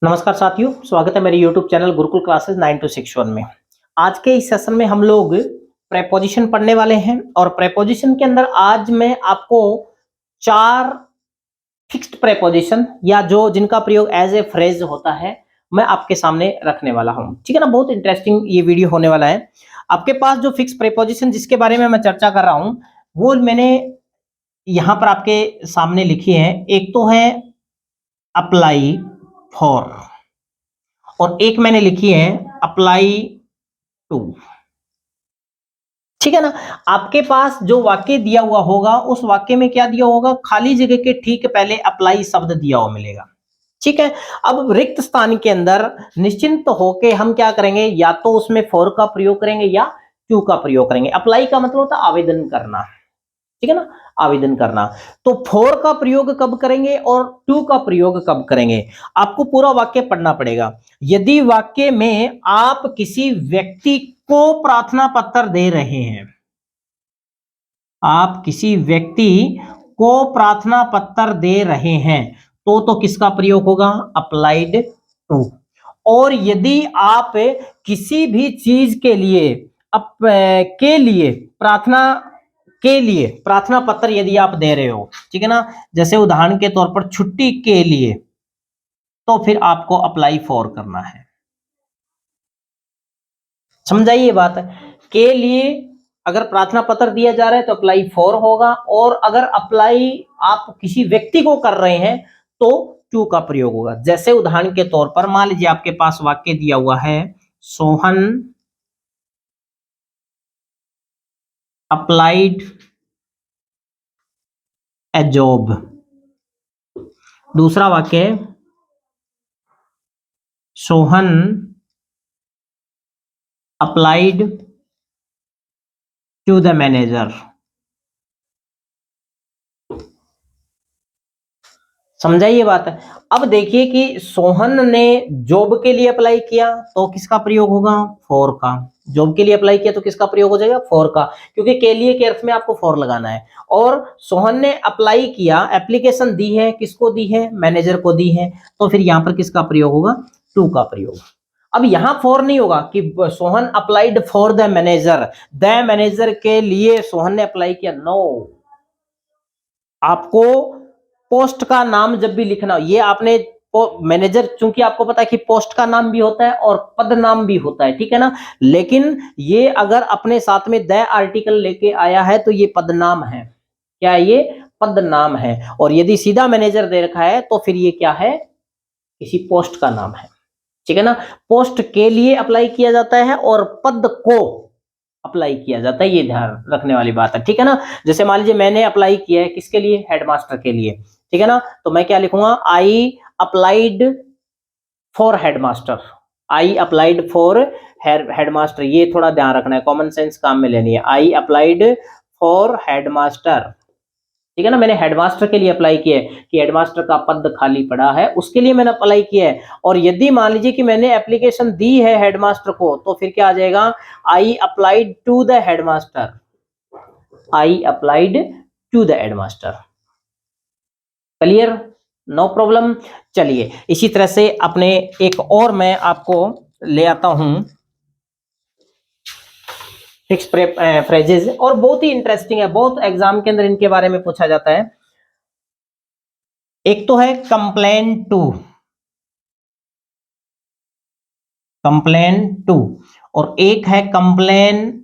नमस्कार साथियों, स्वागत है मेरे YouTube चैनल गुरुकुल क्लासेस 9261 में। आज के इस सेशन में हम लोग प्रेपोजिशन पढ़ने वाले हैं और प्रेपोजिशन के अंदर आज मैं आपको 4 फिक्स्ड प्रेपोजिशन या जो जिनका प्रयोग एज ए फ्रेज होता है, मैं आपके सामने रखने वाला हूं। ठीक है ना, बहुत इंटरेस्टिंग ये वीडियो होने वाला है। आपके पास जो फिक्स प्रेपोजिशन जिसके बारे में मैं चर्चा कर रहा हूं, वो मैंने यहां पर आपके सामने लिखी है। एक तो है अप्लाई फॉर और एक मैंने लिखी है अप्लाई टू। ठीक है ना, आपके पास जो वाक्य दिया हुआ होगा उस वाक्य में क्या दिया होगा, खाली जगह के ठीक पहले अप्लाई शब्द दिया हुआ मिलेगा। ठीक है, अब रिक्त स्थान के अंदर निश्चिंत होके हम क्या करेंगे, या तो उसमें फॉर का प्रयोग करेंगे या टू का प्रयोग करेंगे। अप्लाई का मतलब होता है आवेदन करना। ठीक है ना, आवेदन करना। तो फॉर का प्रयोग कब करेंगे और टू का प्रयोग कब करेंगे, आपको पूरा वाक्य पढ़ना पड़ेगा। यदि वाक्य में आप किसी व्यक्ति को प्रार्थना पत्र दे रहे हैं, आप किसी व्यक्ति को प्रार्थना पत्र दे रहे हैं, तो किसका प्रयोग होगा, अप्लाइड टू। और यदि आप किसी भी चीज के लिए प्रार्थना के लिए प्रार्थना पत्र यदि आप दे रहे हो, ठीक है ना, जैसे उदाहरण के तौर पर छुट्टी के लिए, तो फिर आपको अप्लाई फॉर करना है। समझाइए ये बात है, के लिए अगर प्रार्थना पत्र दिया जा रहा है तो अप्लाई फॉर होगा, और अगर अप्लाई आप किसी व्यक्ति को कर रहे हैं तो टू का प्रयोग होगा। जैसे उदाहरण के तौर पर मान लीजिए आपके पास वाक्य दिया हुआ है, सोहन अप्लाइड ए जॉब। दूसरा वाक्य, Sohan applied to the manager. समझाइए बात है। अब देखिए कि सोहन ने जॉब के लिए अप्लाई किया तो किसका प्रयोग होगा, फॉर का। जॉब के लिए अप्लाई किया तो किसका प्रयोग हो जाएगा, फॉर का, क्योंकि के लिए के अर्थ में आपको फॉर लगाना है। और सोहन ने अप्लाई किया, एप्लीकेशन दी है, किसको दी है, मैनेजर को दी है, तो फिर यहां पर किसका प्रयोग होगा, टू का प्रयोग। अब यहां फॉर नहीं होगा कि Sohan applied for the manager के लिए सोहन ने अप्लाई किया, नो। आपको पोस्ट का नाम जब भी लिखना हो, ये आपने मैनेजर, चूंकि आपको पता है कि पोस्ट का नाम भी होता है और पद नाम भी होता है, ठीक है ना, लेकिन ये अगर अपने साथ में द आर्टिकल लेके आया है तो ये पद नाम है। क्या है ये, पद नाम है। और यदि सीधा मैनेजर दे रखा है तो फिर ये क्या है, किसी पोस्ट का नाम है। ठीक है ना, पोस्ट के लिए अप्लाई किया जाता है और पद को अप्लाई किया जाता है, ये ध्यान रखने वाली बात है। ठीक है ना, जैसे मान लीजिए मैंने अप्लाई किया है किसके लिए, हेडमास्टर के लिए। ठीक है ना, तो मैं क्या लिखूंगा, I applied for headmaster. I applied for headmaster, ये थोड़ा ध्यान रखना है, कॉमन सेंस काम में लेनी है। I applied for headmaster. ठीक है ना, मैंने हेडमास्टर के लिए अप्लाई किया है कि हेडमास्टर का पद खाली पड़ा है, उसके लिए मैंने अप्लाई किया है। और यदि मान लीजिए कि मैंने एप्लीकेशन दी है हेडमास्टर को, तो फिर क्या आ जाएगा, I applied to the headmaster. I applied to the headmaster. Clear, no problem. चलिए इसी तरह से अपने एक और मैं आपको ले आता हूं फिक्स फ्रेजेस, और बहुत ही इंटरेस्टिंग है, बहुत एग्जाम के अंदर इनके बारे में पूछा जाता है। एक तो है कंप्लेन टू, कंप्लेन टू, और एक है कंप्लेन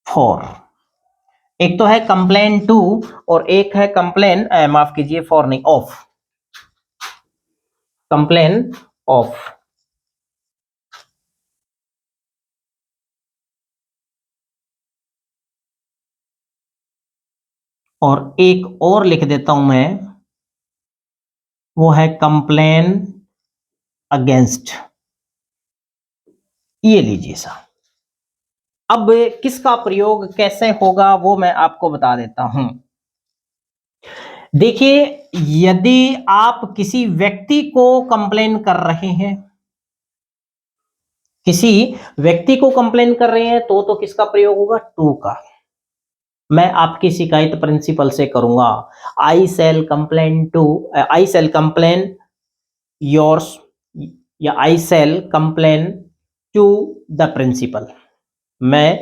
फॉर। एक तो है कंप्लेन टू और एक है कंप्लेन, माफ कीजिए, फॉर नहीं, ऑफ, कंप्लेन ऑफ। और एक और लिख देता हूं मैं, वो है कंप्लेन अगेंस्ट। ये लीजिए साहब। अब किसका प्रयोग कैसे होगा वो मैं आपको बता देता हूं। देखिए, यदि आप किसी व्यक्ति को कंप्लेन कर रहे हैं, किसी व्यक्ति को कंप्लेन कर रहे हैं, तो किसका प्रयोग होगा, टू का। मैं आपकी शिकायत प्रिंसिपल से करूंगा, I shall complain to, I shall complain yours या I shall complain to the principal, मैं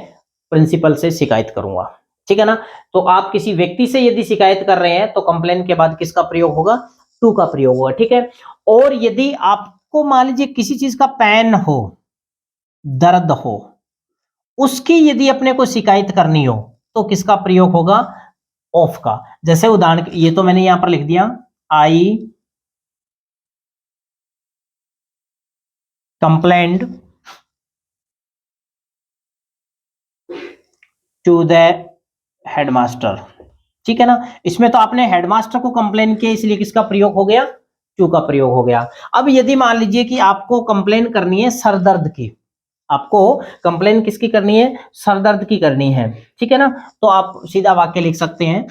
प्रिंसिपल से शिकायत करूंगा, ठीक है ना। तो आप किसी व्यक्ति से यदि शिकायत कर रहे हैं तो कंप्लेन के बाद किसका प्रयोग होगा, टू का प्रयोग होगा, ठीक है। और यदि आपको मान लीजिए किसी चीज का पेन हो, दर्द हो, उसकी यदि अपने को शिकायत करनी हो तो किसका प्रयोग होगा, ऑफ का। जैसे उदाहरण, ये तो मैंने यहां पर लिख दिया, आई कंप्लेंट टू द हेडमास्टर, ठीक है ना। इसमें तो आपने हेडमास्टर को कंप्लेन किया, इसलिए किसका प्रयोग हो गया, टू का प्रयोग हो गया। अब यदि मान लीजिए कि आपको कंप्लेन करनी है सरदर्द की, आपको कंप्लेन किसकी करनी है, सरदर्द की करनी है, ठीक है ना। तो आप सीधा वाक्य लिख सकते हैं,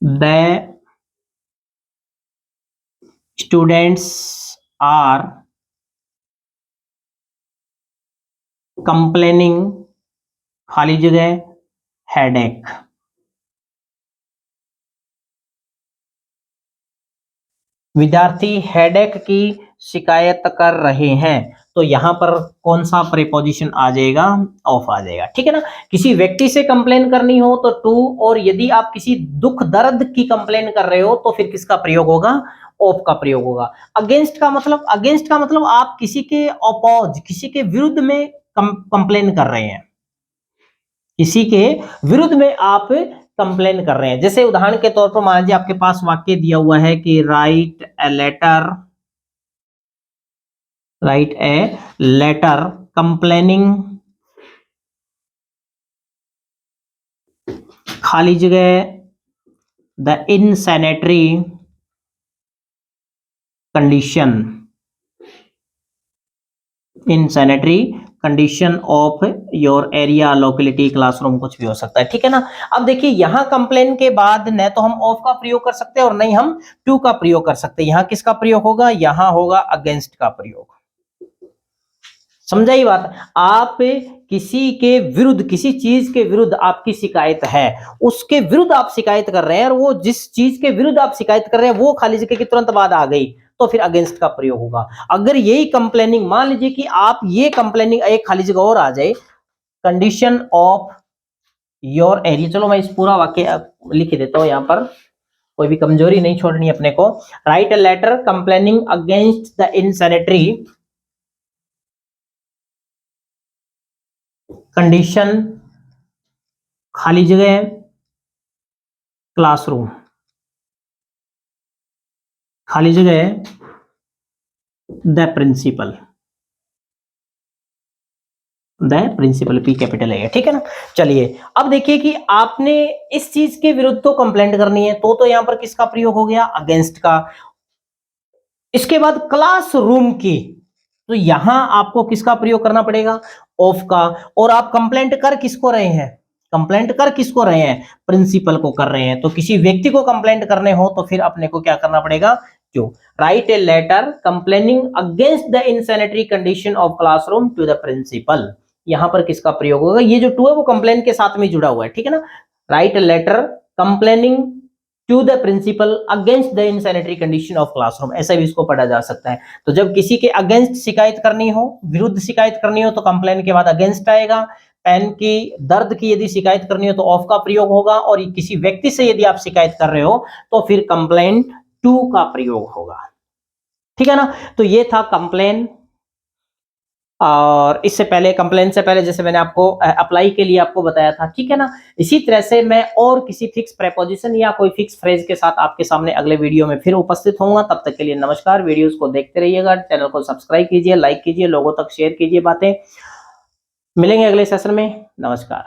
द स्टूडेंट्स आर कंप्लेनिंग, खाली जगह, हेडेक। विद्यार्थी हेडेक की शिकायत कर रहे हैं, तो यहां पर कौन सा प्रीपोजिशन आ जाएगा, ऑफ आ जाएगा, ठीक है ना। किसी व्यक्ति से कंप्लेन करनी हो तो टू, और यदि आप किसी दुख दर्द की कंप्लेन कर रहे हो तो फिर किसका प्रयोग होगा, ऑफ का प्रयोग होगा। अगेंस्ट का मतलब, अगेंस्ट का मतलब आप किसी के अपोज, किसी के विरुद्ध में कंप्लेन कर रहे हैं, किसी के विरुद्ध में आप कंप्लेन कर रहे हैं। जैसे उदाहरण के तौर पर मान लीजिए आपके पास वाक्य दिया हुआ है कि राइट ए लेटर कंप्लेनिंग, खाली जगह, the insanitary condition, insanitary condition of your area, locality, classroom, कुछ भी हो सकता है, ठीक है ना। अब देखिए यहां कंप्लेन के बाद न तो हम ऑफ का प्रयोग कर सकते हैं और नहीं हम टू का प्रयोग कर सकते हैं। यहां किसका प्रयोग होगा, यहां होगा अगेंस्ट का प्रयोग। समझा ये बात। आप किसी के विरुद्ध, किसी चीज के विरुद्ध आपकी शिकायत है, उसके विरुद्ध आप शिकायत कर रहे हैं, और वो जिस चीज के विरुद्ध आप शिकायत कर रहे हैं वो खाली जगह के तुरंत बाद आ गई तो फिर अगेंस्ट का प्रयोग होगा। अगर यही कंप्लेनिंग, मान लीजिए कि आप ये कंप्लेनिंग एक खाली जगह और आ जाए, कंडीशन ऑफ योर एरिया, चलो मैं इस पूरा वाक्य लिख देता हूं यहां पर, कोई भी कमजोरी नहीं छोड़नी अपने को। Write a letter complaining against the insanitary condition, खाली जगह, क्लासरूम, खाली जगह, the principal, the principal, P capital है, ठीक है ना। चलिए अब देखिए कि आपने इस चीज के विरुद्ध तो कंप्लेंट करनी है, तो यहां पर किसका प्रयोग हो गया, अगेंस्ट का। इसके बाद क्लासरूम की, तो यहां आपको किसका प्रयोग करना पड़ेगा, ऑफ का। और आप कंप्लेंट कर किसको रहे हैं, कंप्लेंट कर किसको रहे हैं, प्रिंसिपल को कर रहे हैं। तो किसी व्यक्ति को कंप्लेंट करने हो तो फिर अपने को क्या करना पड़ेगा, क्यों, write a letter complaining against the insanitary condition of classroom to the principal. यहां पर किसका प्रयोग होगा, ये जो टू है वो कंप्लेन के साथ में जुड़ा हुआ है, ठीक है ना। Write a letter complaining to the principal against the insanitary condition of classroom, ऐसा भी इसको पढ़ा जा सकता है। तो जब किसी के अगेंस्ट शिकायत करनी हो, विरुद्ध शिकायत करनी हो, तो कंप्लेन के बाद अगेंस्ट आएगा। पेन की दर्द की यदि शिकायत करनी हो तो ऑफ का प्रयोग होगा, और किसी व्यक्ति से यदि आप शिकायत कर रहे हो तो फिर कंप्लेन टू का प्रयोग होगा, ठीक है ना। तो ये था कंप्लेन। और इससे पहले, कंप्लेन से पहले, जैसे मैंने आपको अप्लाई के लिए आपको बताया था, ठीक है ना। इसी तरह से मैं और किसी फिक्स प्रेपोजिशन या कोई फिक्स फ्रेज के साथ आपके सामने अगले वीडियो में फिर उपस्थित होऊंगा। तब तक के लिए नमस्कार। वीडियोस को देखते रहिएगा, चैनल को सब्सक्राइब कीजिए, लाइक कीजिए, लोगों तक शेयर कीजिए बातें। मिलेंगे अगले सेशन में, नमस्कार।